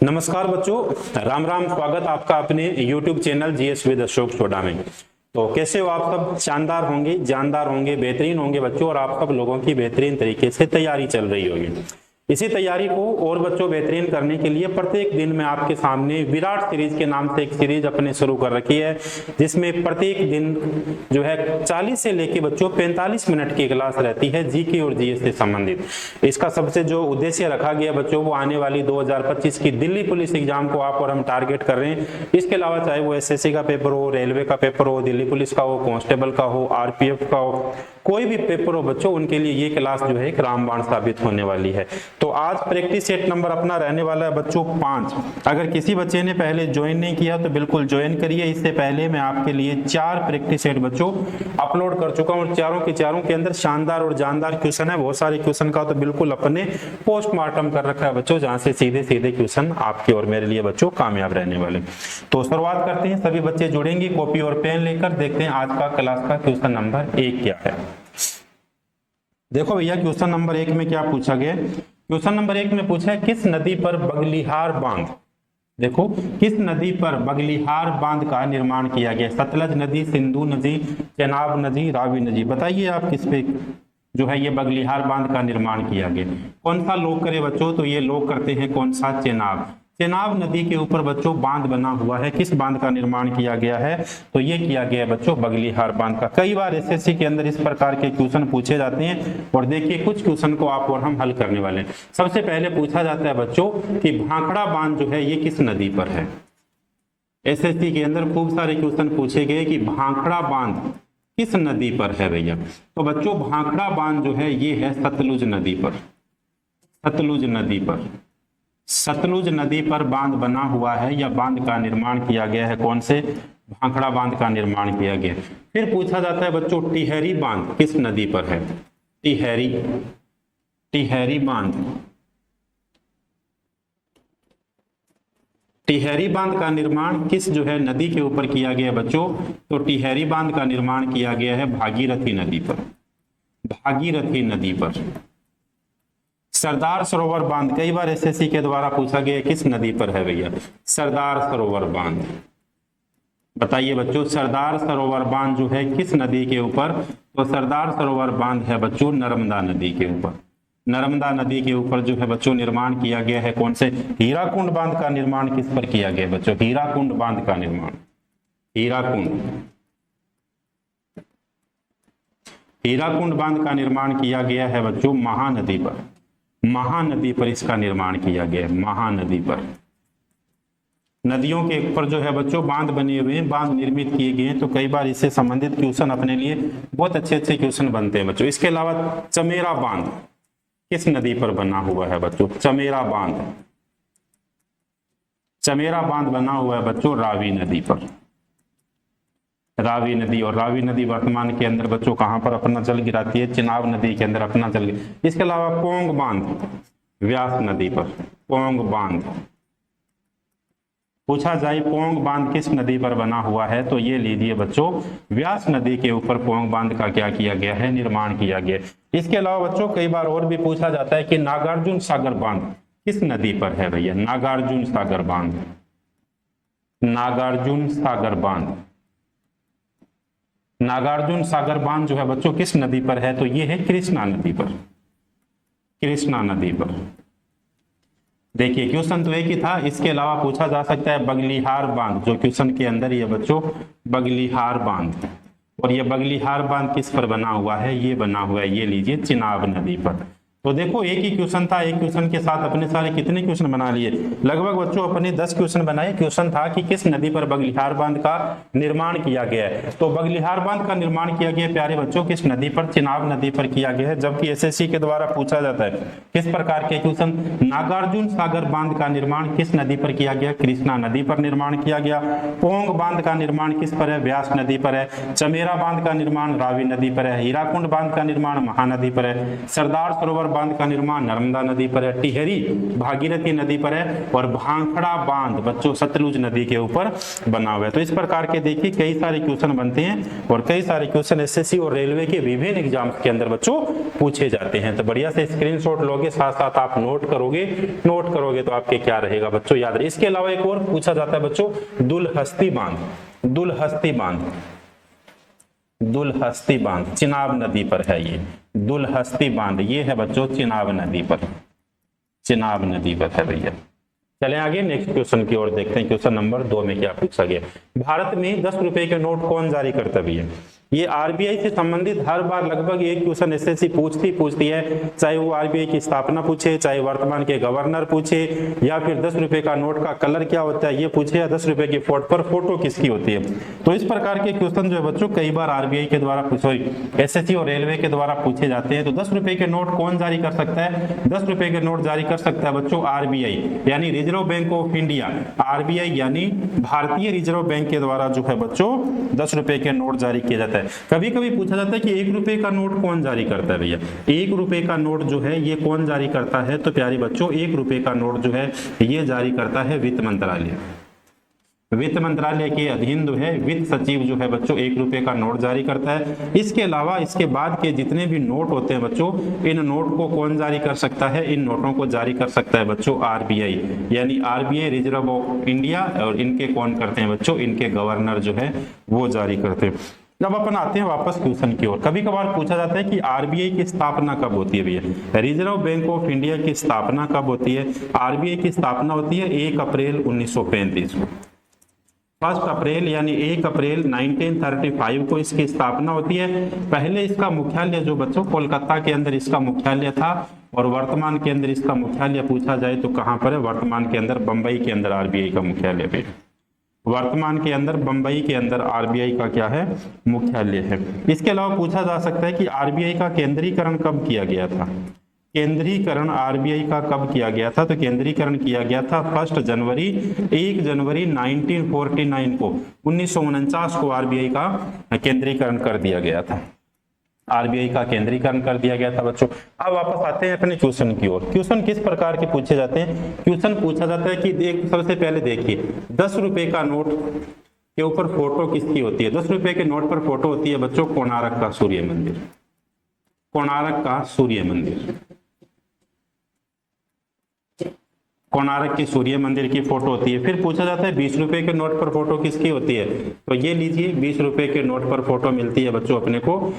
नमस्कार बच्चों, राम राम। स्वागत आपका अपने YouTube channel GS with Ashok soda में। तो कैसे हो आप सब? शानदार होंगे, जानदार होंगे, बेहतरीन होंगे बच्चों। और आप सब लोगों की बेहतरीन तरीके से तैयारी चल रही होगी। इसी तैयारी को और बच्चों बेहतरीन करने के लिए प्रत्येक दिन मैं आपके सामने विराट सीरीज के नाम से एक सीरीज अपने शुरू कर रखी है, जिसमें प्रत्येक दिन जो है 40 से लेके बच्चों 45 मिनट की क्लास रहती है जीके और जीएस से संबंधित। इसका सबसे जो उद्देश्य रखा गया बच्चों, वो आने वाली 2025 की दिल्ली पुलिस एग्जाम को आप और हम टारगेट कर रहे हैं। इसके अलावा चाहे वो एसएससी का पेपर हो, रेलवे का पेपर हो, दिल्ली पुलिस का हो, कांस्टेबल का हो, आरपीएफ का हो, कोई भी पेपर हो बच्चों, उनके लिए ये क्लास जो है एक रामबाण साबित होने वाली है। तो आज प्रैक्टिस सेट नंबर अपना रहने वाला है बच्चों 5। अगर किसी बच्चे ने पहले ज्वाइन नहीं किया तो बिल्कुल ज्वाइन करिए। इससे पहले मैं आपके लिए 4 प्रैक्टिस सेट बच्चों अपलोड कर चुका हूं और चारों के अंदर शानदार और जानदार क्वेश्चन है। बहुत सारे क्वेश्चन का तो बिल्कुल अपने पोस्टमार्टम कर रखा है बच्चों, जहां से सीधे सीधे क्वेश्चन आपके और मेरे लिए बच्चों कामयाब रहने वाले। तो शुरुआत करते हैं। सभी बच्चे जुड़ेंगे कॉपी और पेन लेकर। देखते हैं आज का क्लास का क्वेश्चन नंबर 1 क्या है। देखो भैया, क्वेश्चन नंबर 1 में क्या पूछा गया? क्वेश्चन नंबर 1 में पूछा है किस नदी पर बगलिहार बांध, देखो किस नदी पर बगलिहार बांध का निर्माण किया गया? सतलज नदी, सिंधु नदी, चेनाब नदी, रावी नदी। बताइए आप किस पे जो है ये बगलिहार बांध का निर्माण किया गया? कौन सा लोग करे बच्चों? तो ये लोग करते हैं कौन सा? चेनाब। चेनाब नदी के ऊपर बच्चों बांध बना हुआ है। किस बांध का निर्माण किया गया है? तो ये किया गया है बच्चों बगलिहार बांध का। कई बार एसएससी के अंदर इस प्रकार के क्वेश्चन पूछे जाते हैं और देखिए कुछ क्वेश्चन को आप और हम हल करने वाले हैं। सबसे पहले पूछा जाता है बच्चों कि भाखड़ा बांध जो है ये किस नदी पर है? एसएससी के अंदर खूब सारे क्वेश्चन पूछे गए कि भाखड़ा बांध किस नदी पर है भैया। तो बच्चों भाखड़ा बांध जो है ये है सतलुज नदी पर। सतलुज नदी पर, सतलुज नदी पर बांध बना हुआ है या बांध का निर्माण किया गया है। कौन से? भाखड़ा बांध का निर्माण किया गया। फिर पूछा जाता है बच्चों टिहरी बांध किस नदी पर है? टिहरी बांध, टिहरी बांध का निर्माण किस जो है नदी के ऊपर किया गया बच्चों? तो टिहरी बांध का निर्माण किया गया है भागीरथी नदी पर। भागीरथी नदी पर। सरदार सरोवर बांध कई बार एसएससी के द्वारा पूछा गया किस नदी पर है भैया? सरदार सरोवर बांध। बताइए बच्चों सरदार सरोवर बांध जो है किस नदी के ऊपर? तो सरदार सरोवर बांध है बच्चों नर्मदा नदी के ऊपर। नर्मदा नदी के ऊपर जो है बच्चों निर्माण किया गया है। कौन से? हीराकुंड बांध का निर्माण किस पर किया गया बच्चों? हीराकुंड बांध का निर्माण। हीराकुंड बांध का निर्माण किया गया है बच्चों महानदी पर। महानदी पर इसका निर्माण किया गया है। महानदी पर। नदियों के ऊपर जो है बच्चों बांध बने हुए हैं, बांध निर्मित किए गए हैं। तो कई बार इससे संबंधित क्वेश्चन अपने लिए बहुत अच्छे क्वेश्चन बनते हैं बच्चों। इसके अलावा चमेरा बांध किस नदी पर बना हुआ है बच्चों? चमेरा बांध। चमेरा बांध बना हुआ है बच्चों रावी नदी पर। रावी नदी, और रावी नदी वर्तमान के अंदर बच्चों कहां पर अपना जल गिराती है? चेनाब नदी के अंदर अपना जल। इसके अलावा पोंग बांध व्यास नदी पर। पोंग बांध पूछा जाए पोंग बांध किस नदी पर बना हुआ है? तो ये लीजिए बच्चों व्यास नदी के ऊपर पोंग बांध का क्या किया गया है? निर्माण किया गया। इसके अलावा बच्चों कई बार और भी पूछा जाता है कि नागार्जुन सागर बांध किस नदी पर है भैया? नागार्जुन सागर बांध। नागार्जुन सागर बांध। नागार्जुन सागर बांध जो है बच्चों किस नदी पर है? तो ये है कृष्णा नदी पर। कृष्णा नदी पर। देखिए क्वेश्चन तो एक ही था। इसके अलावा पूछा जा सकता है बगलिहार बांध, जो क्वेश्चन के अंदर ये बच्चों बगलिहार बांध। और ये बगलिहार बांध किस पर बना हुआ है? ये बना हुआ है, ये लीजिए चिनाब नदी पर। तो देखो एक ही क्वेश्चन था, एक क्वेश्चन के साथ अपने सारे कितने क्वेश्चन बना लिए? लगभग बच्चों अपने 10 क्वेश्चन बनाए। क्वेश्चन था कि किस नदी पर बगलिहार बांध का निर्माण किया गया है। तो बगलिहार बांध का निर्माण किया गया प्यारे बच्चों किस नदी पर? चिनाब नदी पर किया गया है। जबकि एसएससी के द्वारा पूछा जाता है किस प्रकार के क्वेश्चन? नागार्जुन सागर बांध का निर्माण किस नदी पर किया गया? कृष्णा नदी पर निर्माण किया गया। पोंग बांध का निर्माण किस पर है? व्यास नदी पर है। चमेरा बांध का निर्माण रावी नदी पर है। हीराकुंड बांध का निर्माण महानदी पर है। सरदार सरोवर बांध का निर्माण नर्मदा नदी पर है, टिहरी भागीरथी नदी पर है और भाखड़ा बांध बच्चों सतलुज नदी के ऊपर बना हुआ है। तो इस प्रकार के देखिए कई सारे क्वेश्चन बनते हैं और कई सारे क्वेश्चन एसएससी और रेलवे के विभिन्न एग्जाम्स के अंदर बच्चों पूछे जाते हैं। तो बढ़िया से स्क्रीनशॉट लोगे, साथ साथ आप नोट करोगे तो आपके क्या रहेगा बच्चों याद रहे। इसके अलावा एक और पूछा जाता है बच्चों दुलहस्ती बांध, दुलहस्ती बांध चिनाब नदी पर है ये, दुलहस्ती बांध ये है बच्चों चिनाब नदी पर है भैया। चलें आगे नेक्स्ट क्वेश्चन की ओर देखते हैं। क्वेश्चन नंबर 2 में क्या पूछा गया, भारत में 10 रुपए के नोट कौन जारी करता भैया। ये आरबीआई से संबंधित हर बार लगभग एक क्वेश्चन एसएससी पूछती है, चाहे वो आरबीआई की स्थापना पूछे, चाहे वर्तमान के गवर्नर पूछे, या फिर 10 रुपए का नोट का कलर क्या होता है ये पूछे, या 10 रुपए की फोटो किसकी होती है। तो इस प्रकार के क्वेश्चन जो है बच्चों कई बार आरबीआई के द्वारा एसएससी और रेलवे के द्वारा पूछे जाते हैं। तो 10 रुपए के नोट कौन जारी कर सकता है, 10 रुपए के नोट जारी कर सकता है बच्चों आरबीआई यानी reserve bank of India, RBI यानी भारतीय रिजर्व बैंक के द्वारा जो है बच्चों 10 रुपए के नोट जारी किया जाता है। कभी कभी पूछा जाता है कि 1 रुपए का नोट कौन जारी करता है भैया, 1 रुपए का नोट जो है ये कौन जारी करता है। तो प्यारे बच्चों 1 रुपए का नोट जो है ये जारी करता है वित्त मंत्रालय। वित्त मंत्रालय के अधीन जो है वित्त सचिव जो है बच्चों 1 रुपए का नोट जारी करता है। इसके अलावा इसके बाद के जितने भी नोट होते हैं बच्चों, इन नोट को कौन जारी कर सकता है, इन नोटों को जारी कर सकता है बच्चों आरबीआई यानी आरबीआई रिजर्व ऑफ इंडिया, और इनके कौन करते हैं बच्चों, इनके गवर्नर जो है वो जारी करते हैं। जब अपन आते हैं वापस क्वेश्चन की ओर, कभी कभार पूछा जाता है कि आरबीआई की स्थापना कब होती है भैया, रिजर्व बैंक ऑफ इंडिया की स्थापना कब होती है। आरबीआई की स्थापना होती है 1 अप्रैल 1935 को, 1 अप्रैल यानी 1 अप्रैल 1935 को इसकी स्थापना होती है। पहले इसका मुख्यालय जो बच्चों कोलकाता के अंदर इसका मुख्यालय था, और वर्तमान के अंदर इसका मुख्यालय पूछा जाए तो कहां पर है, वर्तमान के अंदर बंबई के अंदर आरबीआई का मुख्यालय है। वर्तमान के अंदर बंबई के अंदर आरबीआई का क्या है, मुख्यालय है। इसके अलावा पूछा जा सकता है कि आरबीआई का केंद्रीकरण कब किया गया था। केंद्रीकरण आरबीआई का कब किया गया था, तो केंद्रीकरण किया गया था 1 जनवरी 1949 को, 1949 को आरबीआई का केंद्रीकरण कर दिया गया था, आरबीआई का केंद्रीकरण कर दिया गया था बच्चों। अब वापस आते हैं अपने क्वेश्चन की ओर। क्वेश्चन किस प्रकार के पूछे जाते हैं, क्वेश्चन पूछा जाता है कि सबसे पहले देखिए 10 रुपए का नोट के ऊपर फोटो किसकी होती है। 10 रुपए के नोट पर फोटो होती है बच्चों कोणार्क का सूर्य मंदिर, कोणार्क का सूर्य मंदिर, कोणार्क के सूर्य मंदिर की फोटो होती है। फिर पूछा जाता है 20 रुपए के नोट पर फोटो किसकी होती है, तो ये लीजिए 20 रुपए के नोट पर फोटो मिलती है बच्चों अपने को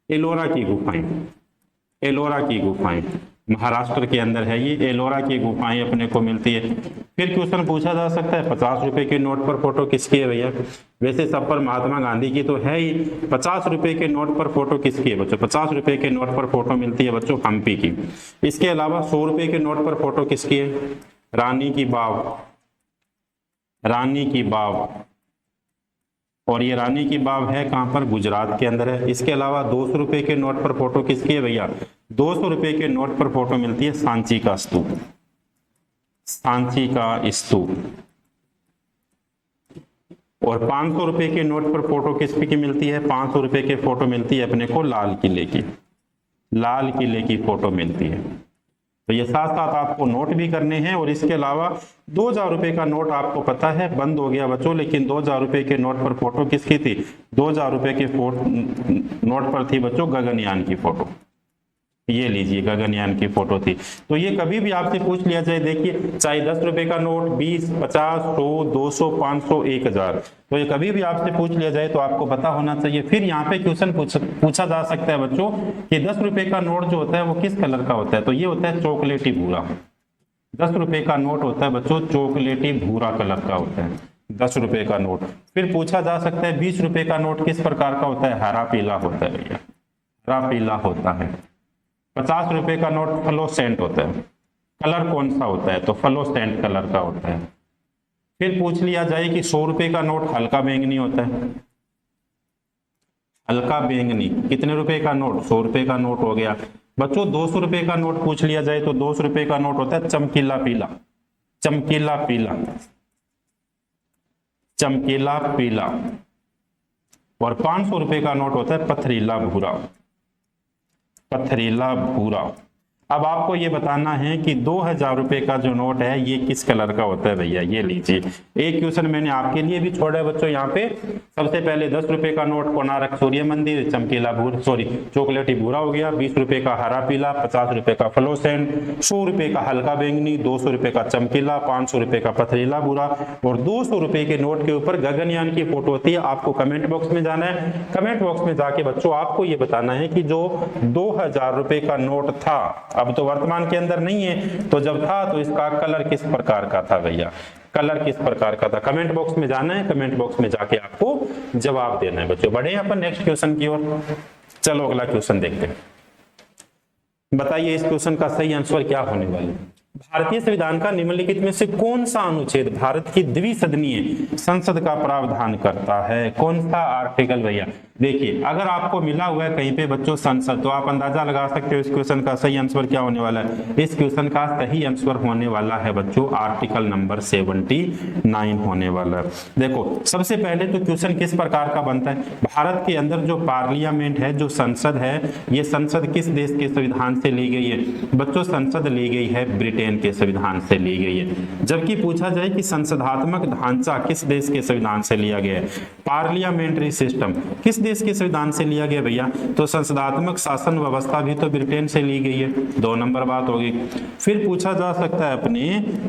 एलोरा की गुफाएं, एलोरा की गुफाएं महाराष्ट्र के अंदर है ये, एलोरा की गुफाएं अपने को मिलती है। फिर क्वेश्चन पूछा जा सकता है 50 रुपए के नोट पर फोटो किसकी है भैया, वैसे सब पर महात्मा गांधी की तो है ही, 50 रुपए के नोट पर फोटो किसकी है बच्चों, 50 रुपए के नोट पर फोटो मिलती है बच्चों हम्पी की। इसके अलावा 100 रुपए के नोट पर फोटो किसकी है, रानी की बाव, रानी की बाव, और ये रानी की बाव है कहां पर, गुजरात के अंदर है। इसके अलावा 200 रुपए के नोट पर फोटो किसकी है भैया, 200 रुपए के नोट पर फोटो मिलती है सांची का स्तूप, सांची का स्तूप। और 500 रुपए के नोट पर फोटो किसकी मिलती है, 500 रुपए के फोटो मिलती है अपने को लाल किले की, लाल किले की फोटो मिलती है। तो ये साथ साथ आपको नोट भी करने हैं। और इसके अलावा 2000 रुपए का नोट आपको पता है बंद हो गया बच्चों, लेकिन 2000 रुपए के नोट पर फोटो किसकी थी, 2000 रुपए के नोट पर थी बच्चों गगनयान की फोटो, ये लीजिए गगनयान की फोटो थी। तो ये कभी भी आपसे पूछ लिया जाए, देखिए चाहे 10 रुपए का नोट, 20, 50, 100, 200, 500, 1000, तो ये कभी भी आपसे पूछ लिया जाए तो आपको पता होना चाहिए। फिर यहाँ पे क्वेश्चन पूछा जा सकता है बच्चों कि 10 रुपए का नोट जो होता है वो किस कलर का होता है, तो ये होता है चॉकलेटी भूरा। 10 रुपए का नोट होता है बच्चों चॉकलेटी भूरा कलर का होता है 10 रुपए का नोट। फिर पूछा जा सकता है 20 रुपए का नोट किस प्रकार का होता है, हरा पीला होता है भैया, हरा पीला होता है। 50 रुपए का नोट फ्लोसेंट होता है, कलर कौन सा होता है, तो फ्लोसेंट कलर का होता है। फिर पूछ लिया जाए कि 100 रुपए का नोट हल्का बैंगनी होता है, हल्का बैंगनी। कितने रुपए का नोट, 100 रुपए का नोट हो गया बच्चों। 200 रुपए का नोट पूछ लिया जाए तो 200 रुपए का नोट होता है चमकीला पीला, चमकीला पीला, चमकीला पीला। और 500 रुपए का नोट होता है पथरीला भूरा, पथरीला भूरा। अब आपको ये बताना है कि 2000 रुपए का जो नोट है ये किस कलर का होता है भैया। ये लीजिए, एक क्वेश्चन मैंने आपके लिए भी छोड़ा है बच्चों। यहाँ पे सबसे पहले 10 रुपए का नोट कोणार्क सूर्य मंदिर चमकीला भूरा चॉकलेटी भूरा हो गया, 20 रुपए का हरा पीला, 50 रुपए का फ्लोसेंट, 100 रुपए का हल्का बैंगनी, 200 रुपए का चमकीला, 500 रुपए का पथरीला भूरा और 200 रुपए के नोट के ऊपर गगनयान की फोटो होती है। आपको कमेंट बॉक्स में जाना है, कमेंट बॉक्स में जाके बच्चों आपको ये बताना है कि जो 2000 रुपए का नोट था, अब तो वर्तमान के अंदर नहीं है, तो जब था तो इसका कलर किस प्रकार का था भैया, कलर किस प्रकार का था। कमेंट बॉक्स में जाना है, कमेंट बॉक्स में जाके आपको जवाब देना है बच्चों। बढ़े अपन नेक्स्ट क्वेश्चन की ओर। चलो अगला क्वेश्चन देखते हैं। बताइए इस क्वेश्चन का सही आंसर क्या होने वाला है। भारतीय संविधान का निम्नलिखित में से कौन सा अनुच्छेद भारत की द्विसदनीय संसद का प्रावधान करता है। कौन सा आर्टिकल भैया। देखिए अगर आपको मिला हुआ है कहीं पे बच्चों संसद, तो आप अंदाजा लगा सकते हो इस क्वेश्चन का सही आंसर क्या होने वाला है। इस क्वेश्चन का सही आंसर होने वाला है बच्चों आर्टिकल नंबर 79 होने वाला है। देखो सबसे पहले तो क्वेश्चन किस प्रकार का बनता है। भारत के अंदर जो पार्लियामेंट है, जो संसद है, ये संसद किस देश के संविधान से ली गई है बच्चों। संसद ली गई है ब्रिटेन के संविधान से ली गई है। जबकि पूछा जाए कि संसदात्मक ढांचा किस देश के संविधान से लिया गया है, पार्लियामेंट्री सिस्टम किस देश के संविधान से लिया गया भैया, तो संसदात्मक शासन व्यवस्था भी तो ब्रिटेन से ली गई है। 2 नंबर बात होगी। फिर पूछा जा सकता है अपने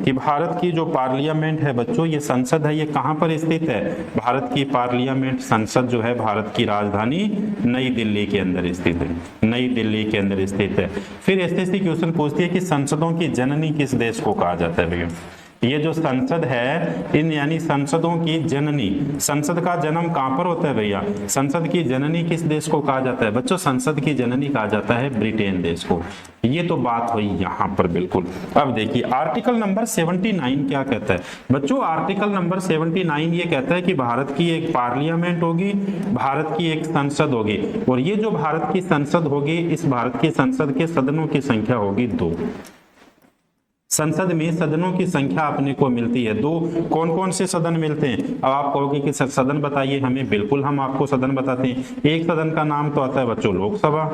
कि भारत की जो पार्लियामेंट है बच्चों, ये संसद है, ये कहां पर स्थित है। भारत की पार्लियामेंट संसद जो है भारत की राजधानी नई दिल्ली के अंदर स्थित है, नई दिल्ली के अंदर स्थित है। फिर एसएससी क्वेश्चन पूछती है कि संसदों की जननी किस देश को कहा जाता है भैया। ये जो संसद है इन यानी संसदों की जननी, संसद का जन्म कहां पर होता है भैया। संसद की जननी किस देश को कहा जाता है बच्चों। संसद की जननी कहा जाता है ब्रिटेन देश को। ये तो बात हुई यहां पर बिल्कुल। अब देखिए आर्टिकल नंबर 79 क्या कहता है बच्चों। आर्टिकल नंबर 79 ये कहता है कि भारत की एक पार्लियामेंट होगी, भारत की एक संसद होगी, और ये जो भारत की संसद होगी, इस भारत की संसद के सदनों की संख्या होगी 2। संसद में सदनों की संख्या अपने को मिलती है 2। कौन कौन से सदन मिलते हैं। अब आप कहोगे कि सदन बताइए हमें, बिल्कुल हम आपको सदन बताते हैं। एक सदन का नाम तो आता है बच्चों लोकसभा,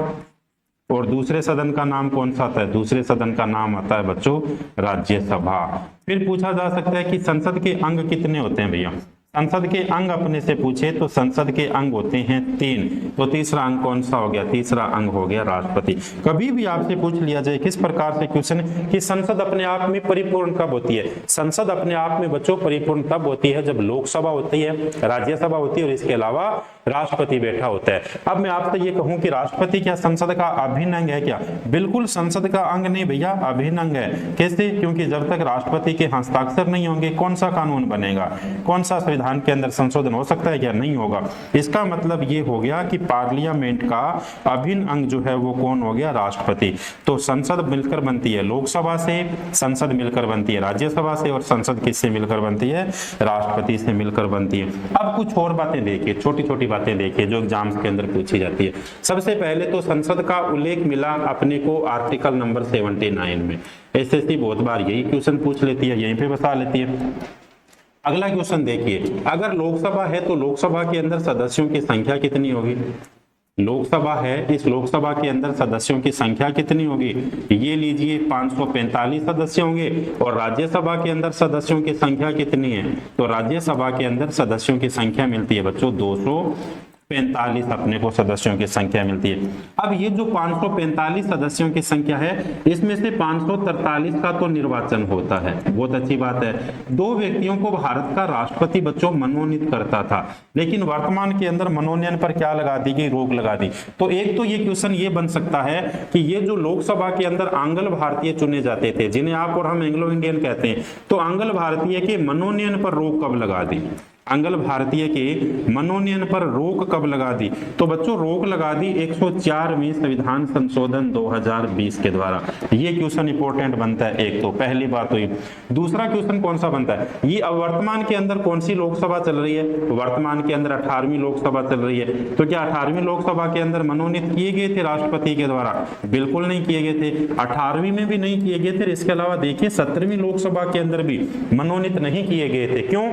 और दूसरे सदन का नाम कौन सा आता है। दूसरे सदन का नाम आता है बच्चों राज्यसभा। फिर पूछा जा सकता है कि संसद के अंग कितने होते हैं भैया। संसद के अंग अपने से पूछे तो संसद के अंग होते हैं 3। तो तीसरा अंग कौन सा हो गया। तीसरा अंग हो गया राष्ट्रपति। कभी भी आपसे पूछ लिया जाए किस प्रकार से क्वेश्चन कि संसद अपने आप में परिपूर्ण कब होती है। संसद अपने आप में बच्चों परिपूर्ण तब होती है जब लोकसभा होती है, राज्यसभा होती है और इसके अलावा राष्ट्रपति बैठा होता है। अब मैं आपसे ये कहूं कि राष्ट्रपति क्या संसद का अभिन्न अंग है क्या। बिल्कुल संसद का अंग नहीं भैया, अभिन्न अंग है। कैसे। क्योंकि जब तक राष्ट्रपति के हस्ताक्षर नहीं होंगे कौन सा कानून बनेगा, कौन सा संविधान के अंदर संशोधन हो सकता है क्या, नहीं होगा। इसका मतलब ये हो गया कि पार्लियामेंट का अभिन्न अंग जो है वो कौन हो गया, राष्ट्रपति। तो संसद मिलकर बनती है लोकसभा से, संसद मिलकर बनती है राज्यसभा से, और संसद किससे मिलकर बनती है, राष्ट्रपति से मिलकर बनती है। अब कुछ और बातें देखिए, छोटी छोटी बातें देखिए जो एग्जाम्स के अंदर पूछी जाती है। सबसे पहले तो संसद का उल्लेख मिला अपने को आर्टिकल नंबर 79 में। एसएससी बहुत बार यही क्वेश्चन पूछ लेती है, यहीं पे बता लेती है। अगला क्वेश्चन देखिए, अगर लोकसभा है तो लोकसभा के अंदर सदस्यों की संख्या कितनी होगी। लोकसभा है, इस लोकसभा के अंदर सदस्यों की संख्या कितनी होगी, ये लीजिए 545 सदस्य होंगे। और राज्यसभा के अंदर सदस्यों की संख्या कितनी है, तो राज्यसभा के अंदर सदस्यों की संख्या मिलती है बच्चों 245 अपने को सदस्यों की संख्या मिलती है। अब ये जो 545 सदस्यों की संख्या है, इसमें से 543 का तो निर्वाचन होता है, बहुत अच्छी बात है। 2 व्यक्तियों को भारत का राष्ट्रपति बच्चों मनोनीत करता था, लेकिन वर्तमान के अंदर मनोनयन पर क्या लगा दी गई, रोक लगा दी। तो एक तो ये क्वेश्चन ये बन सकता है कि ये जो लोकसभा के अंदर आंग्ल भारतीय चुने जाते थे, जिन्हें आप और हम एंग्लो इंडियन कहते हैं, तो आंग्ल भारतीय के मनोनयन पर रोक कब लगा दी, आंग्ल भारतीय के मनोनयन पर रोक कब लगा दी, तो बच्चों रोक लगा दी 104वें संविधान संशोधन 2020 के द्वारा। ये क्वेश्चन इंपॉर्टेंट बनता है। एक तो पहली बात हुई। दूसरा क्वेश्चन कौन सा बनता है, ये अब वर्तमान के अंदर कौन सी लोकसभा चल रही है, वर्तमान के अंदर 18वीं लोकसभा चल रही है। तो क्या 18वीं लोकसभा के अंदर मनोनीत किए गए थे राष्ट्रपति के द्वारा, बिल्कुल नहीं किए गए थे। 18वीं में भी नहीं किए गए थे। इसके अलावा देखिए 17वीं लोकसभा के अंदर भी मनोनीत नहीं किए गए थे। क्यों,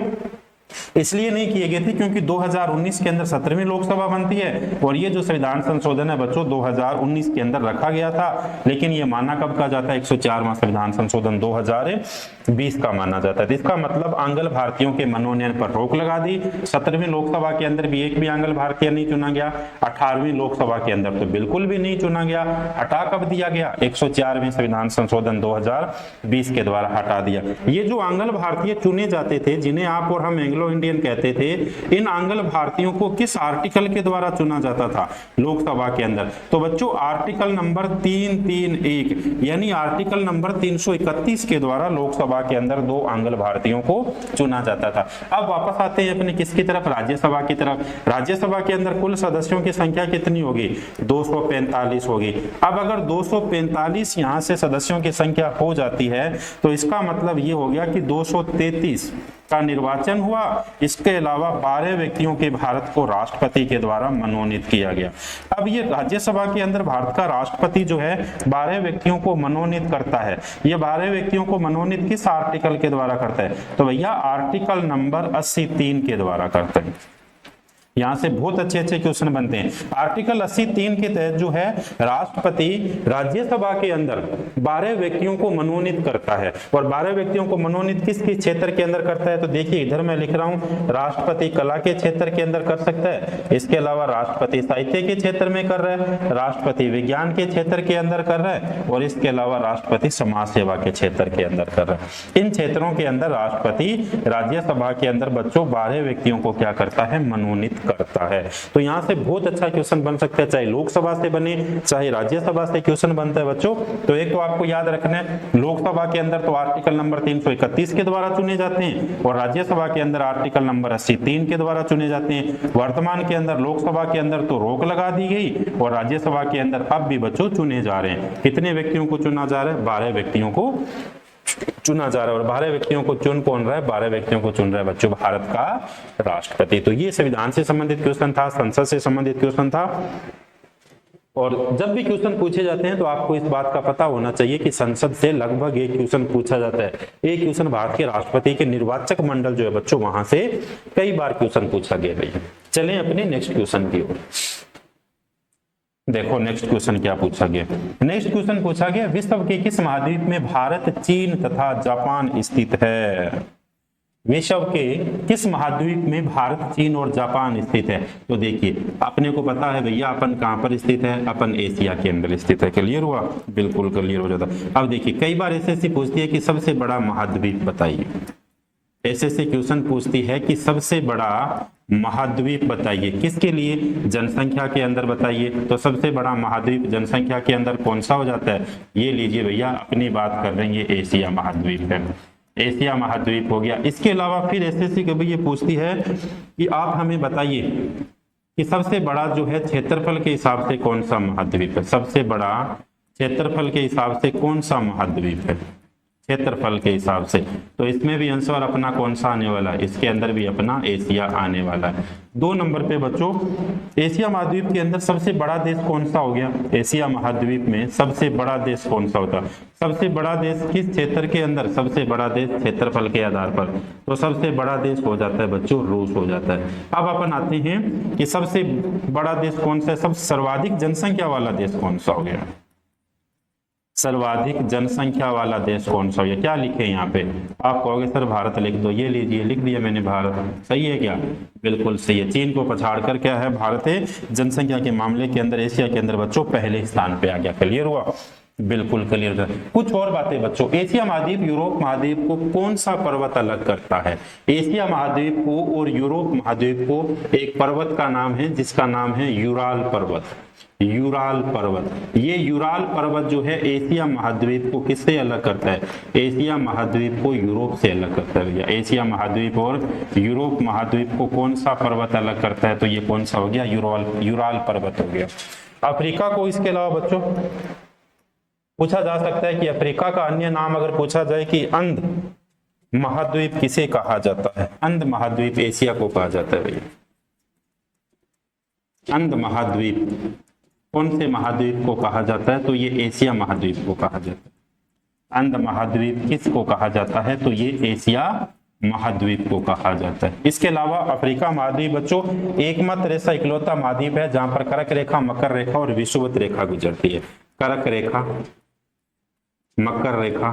इसलिए नहीं किए गए थे क्योंकि 2019 के अंदर 17वीं लोकसभा बनती है और ये जो संविधान संशोधन है बच्चों 2019 के अंदर रखा गया था, लेकिन ये माना कब का जाता है, 104वां संविधान संशोधन 2020 का माना जाता है। तो इसका मतलब आंग्ल भारतीयों के मनोनयन पर रोक लगा दी। 17वीं लोकसभा के अंदर भी एक भी आंग्ल भारतीय नहीं चुना गया, 18वीं लोकसभा के अंदर तो बिल्कुल भी नहीं चुना गया। हटा कब दिया गया, 104वें संविधान संशोधन 2020 के द्वारा हटा दिया। ये जो आंग्ल भारतीय चुने जाते थे, जिन्हें आप और हम एंग्लो इंडियन कहते थे, इन आंग्ल भारतीयों को किस आर्टिकल के द्वारा चुना जाता था लोकसभा के अंदर? तो बच्चों आर्टिकल नंबर 331 यानी आर्टिकल नंबर 331 के द्वारा लोकसभा के अंदर 2 आंग्ल भारतीयों को चुना जाता था। अब वापस आते हैं अपने किसकी तरफ, राज्यसभा की तरफ। राज्यसभा के अंदर कुल सदस्यों की संख्या कितनी होगी, 245 होगी। अब अगर 245 यहां से सदस्यों की संख्या हो जाती है तो इसका मतलब ये हो गया कि 233 का निर्वाचन हुआ। इसके अलावा 12 व्यक्तियों के भारत को राष्ट्रपति के द्वारा मनोनीत किया गया। अब ये राज्यसभा के अंदर भारत का राष्ट्रपति जो है 12 व्यक्तियों को मनोनीत करता है। ये 12 व्यक्तियों को मनोनीत किस आर्टिकल के द्वारा करता है, तो भैया आर्टिकल नंबर 83 के द्वारा करता है। यहां से बहुत अच्छे अच्छे क्वेश्चन बनते हैं। आर्टिकल 83 के तहत जो है राष्ट्रपति राज्यसभा के अंदर 12 व्यक्तियों को मनोनीत करता है। और 12 व्यक्तियों को मनोनीत किस किस क्षेत्र के अंदर करता है, तो देखिए इधर मैं लिख रहा हूं, राष्ट्रपति कला के क्षेत्र के अंदर कर सकता है, इसके अलावा राष्ट्रपति साहित्य के क्षेत्र में कर रहा है, राष्ट्रपति विज्ञान के क्षेत्र के अंदर कर रहा है, और इसके अलावा राष्ट्रपति समाज सेवा के क्षेत्र के अंदर कर रहा है। इन क्षेत्रों के अंदर राष्ट्रपति राज्यसभा के अंदर बच्चों 12 व्यक्तियों को क्या करता है, मनोनीत करता है। तो यहां से बहुत अच्छा क्वेश्चन बन सकता है, चाहे लोकसभा से बने चाहे राज्यसभा से क्वेश्चन बनता है बच्चों। तो एक तो आपको याद रखना है, लोकसभा के अंदर तो आर्टिकल नंबर 331 के द्वारा चुने जाते हैं और राज्यसभा के अंदर आर्टिकल नंबर 83 के द्वारा चुने जाते हैं। वर्तमान के अंदर लोकसभा के अंदर तो रोक लगा दी गई और राज्यसभा के अंदर अब भी बच्चों चुने जा रहे हैं। कितने व्यक्तियों को चुना जा रहा है, 12 व्यक्तियों को चुना जा रहा है। और 12 व्यक्तियों को चुन कौन रहा है, 12 व्यक्तियों को चुन रहा है बच्चों भारत का राष्ट्रपति। तो ये संविधान से संबंधित क्वेश्चन था, संसद से संबंधित क्वेश्चन था। और जब भी क्वेश्चन पूछे जाते हैं तो आपको इस बात का पता होना चाहिए कि संसद से लगभग एक क्वेश्चन पूछा जाता है। एक क्वेश्चन भारत के राष्ट्रपति के निर्वाचक मंडल जो है बच्चों वहां से कई बार क्वेश्चन पूछा गया भैया। चलें अपने नेक्स्ट क्वेश्चन की ओर। देखो नेक्स्ट क्वेश्चन क्या पूछा गया। नेक्स्ट क्वेश्चन पूछा गया, विश्व के किस महाद्वीप में भारत, चीन तथा जापान स्थित है? विश्व के किस महाद्वीप में भारत, चीन और जापान स्थित है? तो देखिए अपने को पता है भैया अपन कहां पर स्थित है, अपन एशिया के अंदर स्थित है। क्लियर हुआ, बिल्कुल क्लियर हो जाता। अब देखिए कई बार एसएससी पूछती है कि सबसे बड़ा महाद्वीप बताइए। एसएससी क्वेश्चन पूछती है कि सबसे बड़ा महाद्वीप बताइए, किसके लिए, जनसंख्या के अंदर बताइए। तो सबसे बड़ा महाद्वीप जनसंख्या के अंदर कौन सा हो जाता है, ये लीजिए भैया अपनी बात कर रहे हैं, ये एशिया महाद्वीप है। एशिया महाद्वीप हो गया। इसके अलावा फिर एसएससी कभी ये पूछती है कि आप हमें बताइए कि सबसे बड़ा जो है क्षेत्रफल के हिसाब से कौन सा महाद्वीप है। सबसे बड़ा क्षेत्रफल के हिसाब से कौन सा महाद्वीप है, क्षेत्रफल के हिसाब से। तो इसमें भी आंसर अपना कौन सा आने वाला है, इसके अंदर भी अपना एशिया आने वाला है। 2 नंबर पे बच्चों एशिया महाद्वीप के अंदर सबसे बड़ा देश कौन सा हो गया, एशिया महाद्वीप में सबसे बड़ा देश कौन सा होता है? सबसे बड़ा देश किस क्षेत्र के अंदर, सबसे बड़ा देश क्षेत्रफल के आधार पर, तो सबसे बड़ा देश हो जाता है बच्चों रूस हो जाता है। अब अपन आते हैं कि सबसे बड़ा देश कौन सा है, सब सर्वाधिक जनसंख्या वाला देश कौन सा हो गया, सर्वाधिक जनसंख्या वाला देश कौन सा है? क्या लिखे यहाँ पे, आप कहोगे सर भारत लिख दो, ये लीजिए लिख दिया मैंने भारत। सही है क्या, बिल्कुल सही है। चीन को पछाड़ कर क्या है, भारत जनसंख्या के मामले के अंदर एशिया के अंदर बच्चों पहले स्थान पे आ गया। क्लियर हुआ, बिल्कुल क्लियर। कुछ और बातें बच्चों, एशिया महाद्वीप यूरोप महाद्वीप को कौन सा पर्वत अलग करता है? एशिया महाद्वीप को और यूरोप महाद्वीप को एक पर्वत का नाम है जिसका नाम है यूराल पर्वत। यूराल पर्वत, ये यूराल पर्वत जो है एशिया महाद्वीप को किससे अलग करता है, एशिया महाद्वीप को यूरोप से अलग करता है भैया। एशिया महाद्वीप और यूरोप महाद्वीप को कौन सा पर्वत अलग करता है, तो ये कौन सा हो गया, यूराल पर्वत हो गया। अफ्रीका को इसके अलावा बच्चों पूछा जा सकता है कि अफ्रीका का अन्य नाम अगर पूछा जाए कि अंध महाद्वीप किसे कहा जाता है, अंध महाद्वीप एशिया को कहा जाता है भैया। अंध महाद्वीप कौन से महाद्वीप को कहा जाता है, तो ये एशिया महाद्वीप को कहा जाता है। अंध महाद्वीप किसको कहा जाता है, तो ये एशिया महाद्वीप को कहा जाता है। इसके अलावा अफ्रीका महाद्वीप बच्चों एकमात्र ऐसा इकलौता महाद्वीप है जहां पर कर्क रेखा, मकर रेखा और विषुवत रेखा गुजरती है। कर्क रेखा, मकर रेखा,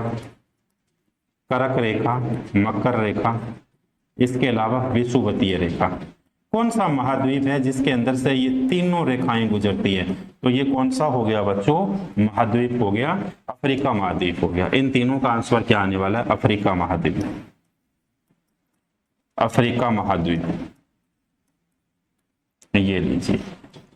कर्क रेखा, मकर रेखा, इसके अलावा विषुवतीय रेखा। कौन सा महाद्वीप है जिसके अंदर से ये तीनों रेखाएं गुजरती है? तो ये कौन सा हो गया बच्चों? महाद्वीप हो गया, अफ्रीका महाद्वीप हो गया। इन तीनों का आंसर क्या आने वाला है? अफ्रीका महाद्वीप, अफ्रीका महाद्वीप, ये लीजिए।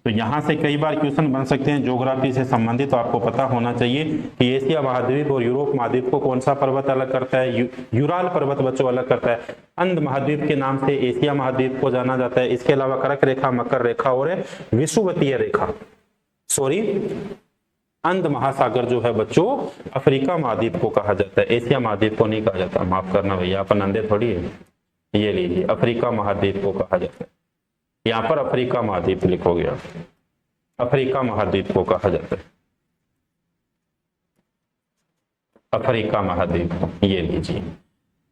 तो यहां से कई बार क्वेश्चन बन सकते हैं ज्योग्राफी से संबंधित, तो आपको पता होना चाहिए कि एशिया महाद्वीप और यूरोप महाद्वीप को कौन सा पर्वत अलग करता है? यूराल पर्वत बच्चों अलग करता है। अंध महाद्वीप के नाम से एशिया महाद्वीप को जाना जाता है। इसके अलावा कर्क रेखा, मकर रेखा और विषुवतीय रेखा, सॉरी अंध महासागर जो है बच्चों अफ्रीका महाद्वीप को कहा जाता है, एशिया महाद्वीप को नहीं कहा जाता। माफ करना भैया, अपन अंधे थोड़ी है। ये लीजिए, अफ्रीका महाद्वीप को कहा जाता है। यहां पर अफ्रीका महाद्वीप लिखोगे आप, अफ्रीका महाद्वीप को कहा जाता है, अफ्रीका महाद्वीप, ये लीजिए।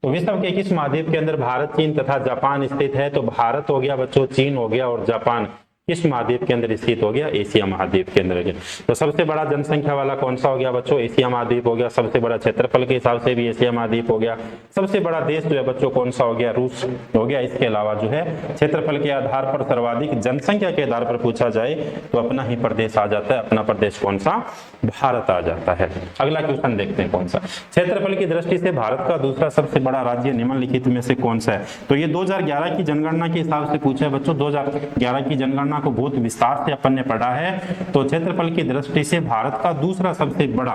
तो विश्व के किस महाद्वीप के अंदर भारत, चीन तथा जापान स्थित है? तो भारत हो गया बच्चों, चीन हो गया और जापान किस महाद्वीप के अंदर स्थित हो गया? एशिया महाद्वीप के अंदर। तो सबसे बड़ा जनसंख्या वाला कौन सा हो गया बच्चों? एशिया महाद्वीप हो गया। सबसे बड़ा क्षेत्रफल के हिसाब से भी एशिया महाद्वीप हो गया। सबसे बड़ा देश जो है बच्चों कौन सा हो गया? रूस हो गया। इसके अलावा जो है क्षेत्रफल के आधार पर सर्वाधिक जनसंख्या के आधार पर पूछा जाए तो अपना ही प्रदेश आ जाता है। अपना प्रदेश कौन सा? भारत आ जाता है। अगला क्वेश्चन देखते हैं कौन सा। क्षेत्रफल की दृष्टि से भारत का दूसरा सबसे बड़ा राज्य निम्नलिखित में से कौन सा है? तो ये 2011 की जनगणना के हिसाब से पूछा है बच्चों। 2011 की जनगणना को बहुत विस्तार से अपन ने पढ़ा है। तो क्षेत्रफल की दृष्टि से भारत का दूसरा सबसे बड़ा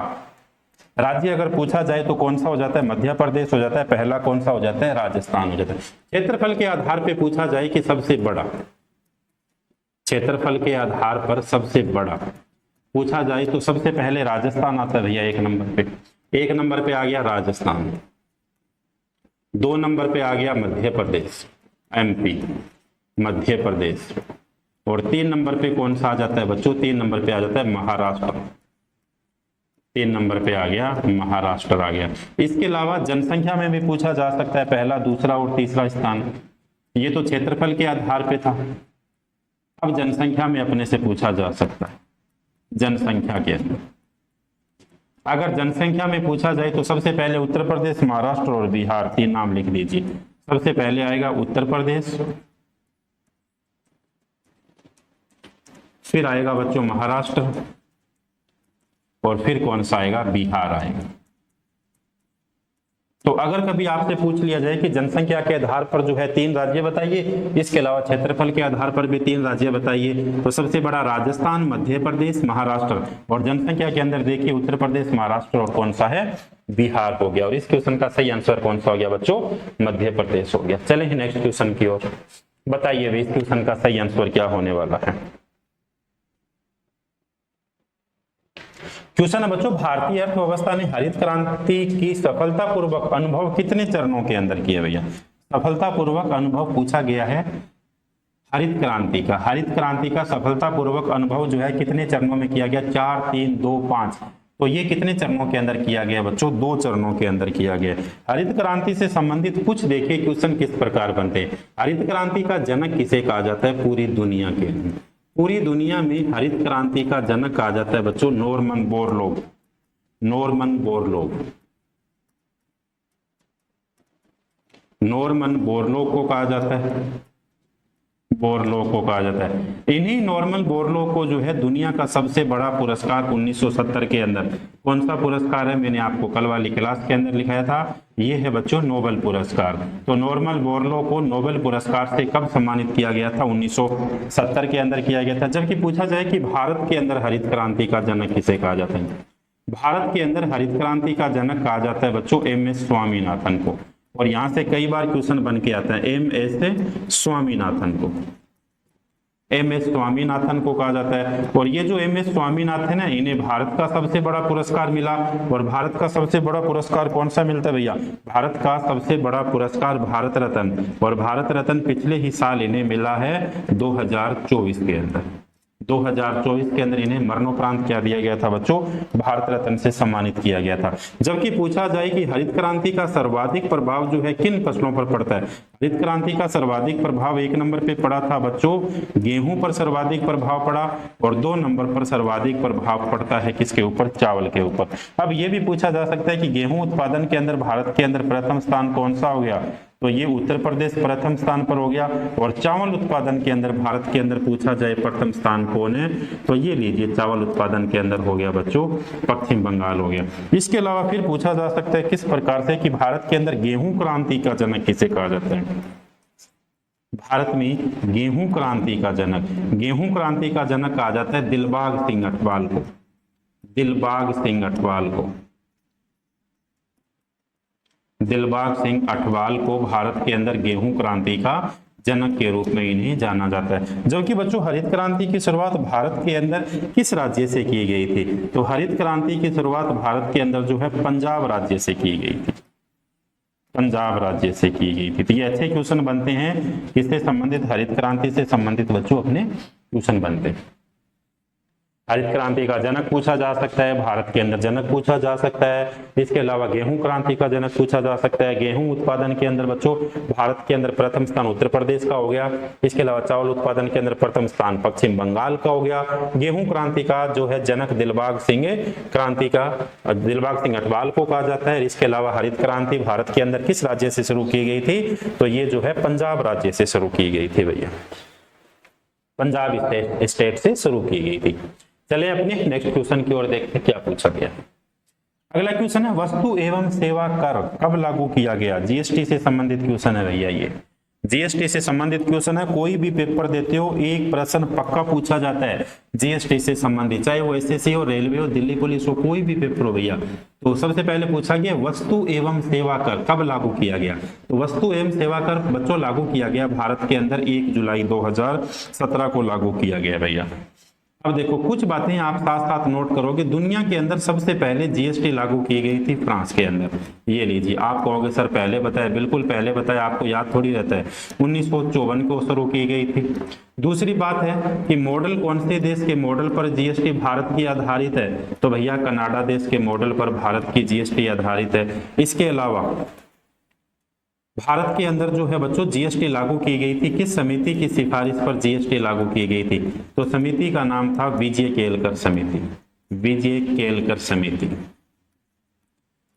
राज्य अगर पूछा जाए तो कौन सा हो जाता है? मध्य प्रदेश हो जाता है। पहला कौन सा हो जाता है? राजस्थान हो जाता है। क्षेत्रफल के आधार पर पूछा जाए कि सबसे बड़ा, क्षेत्रफल के आधार पर सबसे बड़ा पूछा जाए तो सबसे पहले राजस्थान आता है भैया। एक नंबर पे आ गया राजस्थान। 2 नंबर पे आ गया मध्य प्रदेश, एमपी, मध्य प्रदेश। और 3 नंबर पे कौन सा आ जाता है बच्चों? 3 नंबर पे आ जाता है महाराष्ट्र। 3 नंबर पे आ गया महाराष्ट्र आ गया। इसके अलावा जनसंख्या में भी पूछा जा सकता है पहला, दूसरा और तीसरा स्थान। ये तो क्षेत्रफल के आधार पे था। अब जनसंख्या में अपने से पूछा जा सकता है। जनसंख्या के अंदर अगर जनसंख्या में पूछा जाए तो सबसे पहले उत्तर प्रदेश, महाराष्ट्र और बिहार, 3 नाम लिख लीजिए। सबसे पहले आएगा उत्तर प्रदेश, फिर आएगा बच्चों महाराष्ट्र और फिर कौन सा आएगा? बिहार आएगा। तो अगर कभी आपसे पूछ लिया जाए कि जनसंख्या के आधार पर जो है 3 राज्य बताइए, इसके अलावा क्षेत्रफल के आधार पर भी 3 राज्य बताइए, तो सबसे बड़ा राजस्थान, मध्य प्रदेश, महाराष्ट्र। और जनसंख्या के अंदर देखिए उत्तर प्रदेश, महाराष्ट्र और कौन सा है? बिहार हो गया। और इस क्वेश्चन का सही आंसर कौन सा हो गया बच्चों? मध्य प्रदेश हो गया। चले नेक्स्ट क्वेश्चन की ओर। बताइए इस क्वेश्चन का सही आंसर क्या होने वाला है? क्वेश्चन है बच्चों, भारतीय अर्थव्यवस्था ने हरित क्रांति की सफलतापूर्वक अनुभव कितने चरणों के अंदर किया? भैया सफलतापूर्वक अनुभव पूछा गया है हरित क्रांति का। हरित क्रांति का सफलतापूर्वक अनुभव जो है कितने चरणों में किया गया? 4, 3, 2, 5। तो ये कितने चरणों के अंदर किया गया बच्चों? 2 चरणों के अंदर किया गया। हरित क्रांति से संबंधित कुछ देखिए क्वेश्चन किस प्रकार बनते हैं। हरित क्रांति का जनक किसे कहा जाता है? पूरी दुनिया के, पूरी दुनिया में हरित क्रांति का जनक कहा जाता है बच्चों Norman Borlaug. Norman Borlaug, Norman Borlaug को कहा जाता है, बोरलॉग को कहा जाता है। इन्हीं नॉर्मन बोरलॉग को जो है दुनिया का सबसे बड़ा पुरस्कार 1970 के अंदर, कौन सा पुरस्कार है? मैंने आपको कल वाली क्लास के अंदर लिखाया था, ये है बच्चों नोबेल पुरस्कार। तो नॉर्मन बोरलॉग को नोबेल पुरस्कार से कब सम्मानित किया गया था? 1970 के अंदर किया गया था। जबकि पूछा जाए कि भारत के अंदर हरित क्रांति का जनक किसे कहा जाता है? भारत के अंदर हरित क्रांति का जनक कहा जाता है बच्चों MS स्वामीनाथन को। और यहां से कई बार क्वेश्चन बन के आता है MS स्वामीनाथन को, MS स्वामीनाथन को कहा जाता है। और ये जो MS स्वामीनाथन है इन्हें भारत का सबसे बड़ा पुरस्कार मिला। और भारत का सबसे बड़ा पुरस्कार कौन सा मिलता है भैया? भारत का सबसे बड़ा पुरस्कार भारत रत्न। और भारत रत्न पिछले ही साल इन्हें मिला है 2024 के अंदर। 2024 के अंदर इन्हें मरणोपरांत क्या दिया गया था बच्चों, भारत रत्न से सम्मानित किया गया था। जबकि पूछा जाए कि हरित क्रांति का सर्वाधिक प्रभाव जो है किन फसलों पर पड़ता है, हरित क्रांति का सर्वाधिक प्रभाव 1 नंबर पे पड़ा था बच्चों गेहूं पर सर्वाधिक प्रभाव पड़ा, और 2 नंबर पर सर्वाधिक प्रभाव पड़ता है किसके ऊपर, चावल के ऊपर। अब ये भी पूछा जा सकता है कि गेहूं उत्पादन के अंदर भारत के अंदर प्रथम स्थान कौन सा हो गया, तो ये उत्तर प्रदेश प्रथम स्थान पर हो गया। और चावल उत्पादन के अंदर भारत के अंदर पूछा जाए प्रथम स्थान कौन है, तो ये लीजिए चावल उत्पादन के अंदर हो गया बच्चों पश्चिम बंगाल हो गया। इसके अलावा फिर पूछा जा सकता है किस प्रकार से कि भारत के अंदर गेहूं क्रांति का जनक किसे कहा जाता है। भारत में गेहूं क्रांति का जनक, गेहूं क्रांति का जनक कहा जाता है दिलबाग सिंह अटवाल को, दिलबाग सिंह अटवाल को, दिलबाग सिंह अटवाल को भारत के अंदर गेहूं क्रांति का जनक के रूप में इन्हें जाना जाता है। जबकि बच्चों हरित क्रांति की शुरुआत भारत के अंदर किस राज्य से की गई थी, तो हरित क्रांति की शुरुआत भारत के अंदर जो है पंजाब राज्य से की गई थी, पंजाब राज्य से की गई थी। तो ये अच्छे क्वेश्चन बनते हैं किससे संबंधित, हरित क्रांति से संबंधित बच्चों अपने क्वेश्चन बनते हैं। हरित क्रांति का जनक पूछा जा सकता है, भारत के अंदर जनक पूछा जा सकता है। इसके अलावा गेहूं क्रांति का जनक पूछा जा सकता है। गेहूं उत्पादन के अंदर बच्चों भारत के अंदर प्रथम स्थान उत्तर प्रदेश का हो गया। इसके अलावा चावल उत्पादन के अंदर प्रथम स्थान पश्चिम बंगाल का हो गया। गेहूं क्रांति का जो है जनक दिलबाग सिंह क्रांति का, दिलबाग सिंह अटवाल को कहा जाता है। इसके अलावा हरित क्रांति भारत के अंदर किस राज्य से शुरू की गई थी, तो ये जो है पंजाब राज्य से शुरू की गई थी भैया, पंजाब स्टेट से शुरू की गई थी। चलिए अपने नेक्स्ट क्वेश्चन की ओर देखते हैं क्या पूछा गया। अगला क्वेश्चन है वस्तु एवं सेवा कर कब लागू किया गया। जीएसटी से संबंधित क्वेश्चन है भैया, ये जीएसटी से संबंधित क्वेश्चन है। कोई भी पेपर देते हो एक प्रश्न पक्का पूछा जाता है जीएसटी से संबंधित, चाहे वो एसएससी हो, रेलवे हो, दिल्ली पुलिस हो, कोई भी पेपर हो भैया। तो सबसे पहले पूछा गया वस्तु एवं सेवा कर कब लागू किया गया। तो वस्तु एवं सेवा कर बच्चों लागू किया गया भारत के अंदर 1 जुलाई 2017 को लागू किया गया भैया। अब देखो कुछ बातें आप साथ साथ नोट करोगे। दुनिया के अंदर सबसे पहले जीएसटी लागू की गई थी फ्रांस के अंदर। ये लीजिए, आप कहोगे सर पहले बताया, बिल्कुल पहले बताया, आपको याद थोड़ी रहता है। 1954 को शुरू की गई थी। दूसरी बात है कि मॉडल कौन से देश के मॉडल पर जीएसटी भारत की आधारित है, तो भैया कनाडा देश के मॉडल पर भारत की जीएसटी आधारित है। इसके अलावा भारत के अंदर जो है बच्चों जीएसटी लागू की गई थी किस समिति की सिफारिश पर जीएसटी लागू की गई थी, तो समिति का नाम था विजय केलकर समिति, विजय केलकर समिति।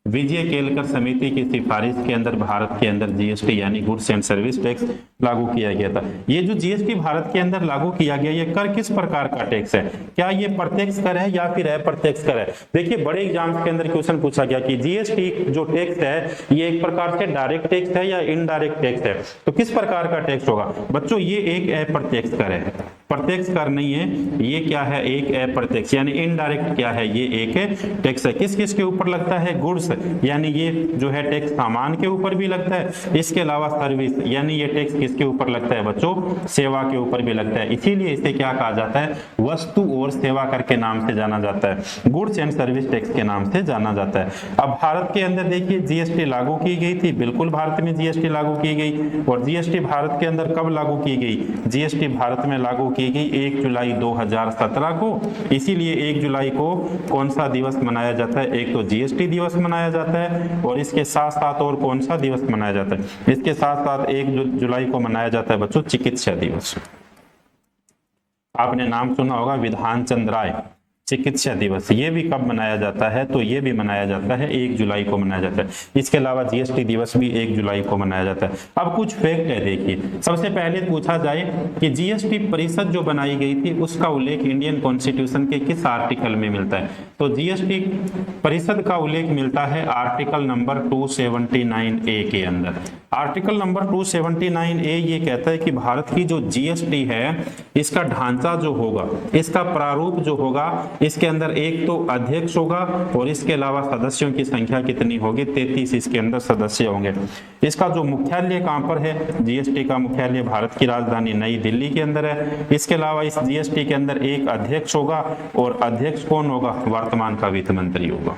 विजय केलकर समिति की सिफारिश के अंदर भारत के अंदर जीएसटी यानी गुड्स एंड सर्विस टैक्स लागू किया गया था। ये जो जीएसटी भारत के अंदर लागू किया गया, ये कर किस प्रकार का टैक्स है, क्या ये प्रत्यक्ष कर है या फिर अप्रत्यक्ष कर है। देखिए बड़े एग्जाम्स के अंदर क्वेश्चन पूछा गया कि जीएसटी जो टैक्स है ये एक प्रकार से डायरेक्ट टैक्स है या इनडायरेक्ट टैक्स है, तो किस प्रकार का टैक्स होगा बच्चों, ये एक अप्रत्यक्ष कर है, प्रत्यक्ष कर नहीं है। ये क्या है, एक अप्रत्यक्ष यानी इनडायरेक्ट क्या है, ये एक टैक्स है। किस किस के ऊपर लगता है, गुड्स यानी ये जो है टैक्स सामान के ऊपर भी लगता है। इसके अलावा सर्विस यानी ये टैक्स किसके ऊपर लगता है बच्चों, सेवा के ऊपर भी लगता है। इसीलिए इसे क्या कहा जाता है, वस्तु और सेवा कर के नाम से जाना जाता है, गुड्स एंड सर्विस टैक्स के नाम से जाना जाता है। अब भारत के अंदर देखिए जीएसटी लागू की गई थी, बिल्कुल भारत में जीएसटी लागू की गई। और जीएसटी भारत के अंदर कब लागू की गई, जीएसटी भारत में लागू की गई 1 जुलाई 2017 को। इसीलिए 1 जुलाई को कौन सा दिवस मनाया जाता है, एक तो जीएसटी दिवस मनाया जाता है और इसके साथ साथ और कौन सा दिवस मनाया जाता है, इसके साथ साथ 1 जुलाई को मनाया जाता है बच्चों चिकित्सा दिवस। आपने नाम सुना होगा विधान चंद्र राय चिकित्सा दिवस, ये भी कब मनाया जाता है, तो ये भी मनाया जाता है 1 जुलाई को मनाया जाता है। इसके अलावा जीएसटी दिवस भी 1 जुलाई को मनाया जाता है। अब कुछ फैक्ट है देखिए, सबसे पहले पूछा जाए कि जीएसटी परिषद जो बनाई गई थी उसका उल्लेख इंडियन कॉन्स्टिट्यूशन के किस आर्टिकल में मिलता है, तो जीएसटी परिषद का उल्लेख मिलता है आर्टिकल नंबर 279A के अंदर। आर्टिकल नंबर 279A ये कहता है कि भारत की जो जीएसटी है इसका ढांचा जो होगा, इसका प्रारूप जो होगा, इसके अंदर एक तो अध्यक्ष होगा और इसके अलावा सदस्यों की संख्या कितनी होगी, 33 इसके अंदर सदस्य होंगे। इसका जो मुख्यालय कहां पर है, जीएसटी का मुख्यालय भारत की राजधानी नई दिल्ली के अंदर है। इसके अलावा इस जीएसटी के अंदर एक अध्यक्ष होगा और अध्यक्ष कौन होगा, वर्तमान का वित्त मंत्री होगा।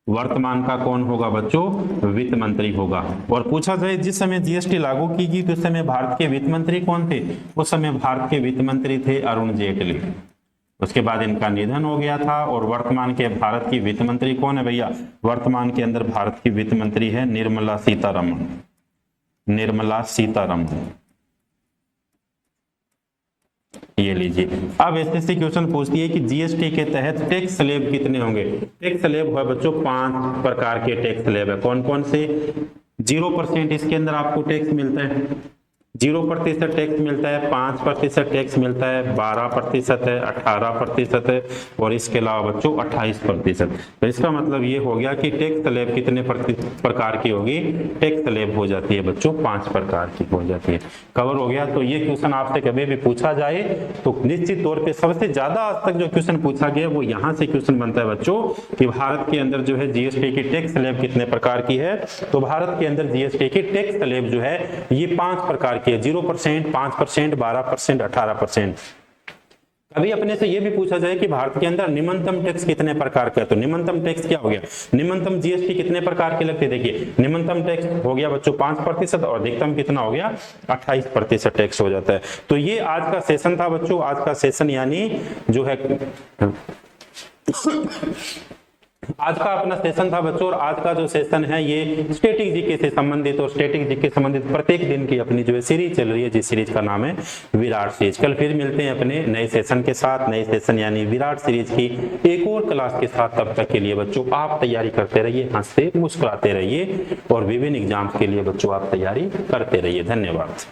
वर्तमान का कौन होगा बच्चों? वित्त मंत्री होगा। और पूछा जाए जिस समय जीएसटी लागू की गई तो उस समय भारत के वित्त मंत्री कौन थे? उस समय भारत के वित्त मंत्री थे अरुण जेटली। उसके बाद इनका निधन हो गया था। और वर्तमान के भारत की वित्त मंत्री कौन है भैया? वर्तमान के अंदर भारत की वित्त मंत्री है निर्मला सीतारमण। निर्मला सीतारमण, ये लीजिए। अब एसएससी क्वेश्चन पूछती है कि जीएसटी के तहत टैक्स स्लैब कितने होंगे? टैक्स स्लैब है बच्चों 5 प्रकार के टैक्स स्लैब है। कौन कौन से? 0% इसके अंदर आपको टैक्स मिलता है, 0% टैक्स मिलता है, 5% टैक्स मिलता है, 12% है, 18% है और इसके अलावा बच्चों 28%। तो इसका मतलब ये हो गया कि टैक्स स्लैब कितने प्रकार की होगी? टैक्स स्लैब हो जाती है बच्चों 5 प्रकार की हो जाती है। कवर हो गया। तो ये क्वेश्चन आपसे कभी भी पूछा जाए तो निश्चित तौर पर सबसे ज्यादा आज तक जो क्वेश्चन पूछा गया वो यहाँ से क्वेश्चन बनता है बच्चों कि भारत के अंदर जो है जीएसटी की टैक्स स्लैब कितने प्रकार की है। तो भारत के अंदर जीएसटी की टैक्स स्लैब जो है ये 5 प्रकार की है, 0%, 5%, 12%, 18%। अभी अपने से ये भी पूछा जाए कि भारत के अंदर निम्नतम टैक्स कितने प्रकार का है, तो निम्नतम टैक्स क्या हो गया? निम्नतम जीएसटी कितने प्रकार के लगते हैं? देखिए निम्नतम टैक्स हो गया बच्चों 5% और अधिकतम कितना हो गया? 28% टैक्स हो जाता है। तो ये आज का सेशन था बच्चों। आज का सेशन यानी जो है आज का अपना सेशन था बच्चों। और आज का जो सेशन है ये स्टैटिक जीके से संबंधित और स्टैटिक जीके से संबंधित प्रत्येक दिन की अपनी जो है सीरीज चल रही है, जिस सीरीज का नाम है विराट सीरीज। कल फिर मिलते हैं अपने नए सेशन के साथ, नए सेशन यानी विराट सीरीज की एक और क्लास के साथ। तब तक के लिए बच्चों आप तैयारी करते रहिए, हंसते मुस्कुराते रहिए और विभिन्न एग्जाम्स के लिए बच्चों आप तैयारी करते रहिए। धन्यवाद।